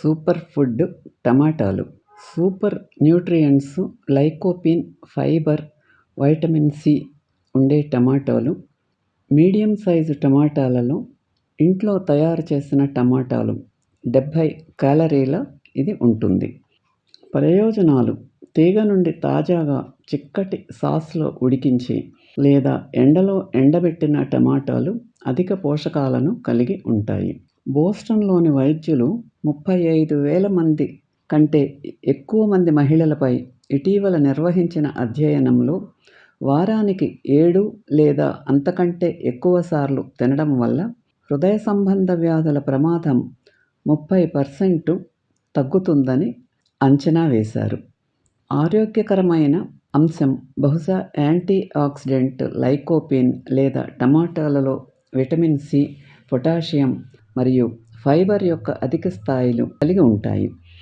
Super food టమాటాలు. Super nutrients, lycopene, fibre, vitamin C ఉండే టమాటాలు. మీడియం సైజు టమాటాలలో ఇంట్లో తయారు చేసిన టమాటాలు 70 క్యాలరీల ఇది ఉంటుంది. ప్రయోజనాలు: తీగ నుండి తాజాగా చిక్కటి సాస్లో ఉడికించి లేదా ఎండలో ఎండబెట్టిన టమాటాలు అధిక పోషకాలను కలిగి ఉంటాయి. బోస్టన్లోని వైద్యులు 35,000 మంది కంటే ఎక్కువ మంది మహిళలపై ఇటీవల నిర్వహించిన అధ్యయనంలో వారానికి 7 లేదా అంతకంటే ఎక్కువ సార్లు తినడం వల్ల హృదయ సంబంధ వ్యాధుల ప్రమాదం 30% తగ్గుతుందని అంచనా వేశారు. ఆరోగ్యకరమైన అంశం బహుశా యాంటీ ఆక్సిడెంట్ లైకోపీన్ లేదా టమాటాలలో విటమిన్ సి, పొటాషియం మరియు ఫైబర్ యొక్క అధిక స్థాయిలు కలిగి ఉంటాయి.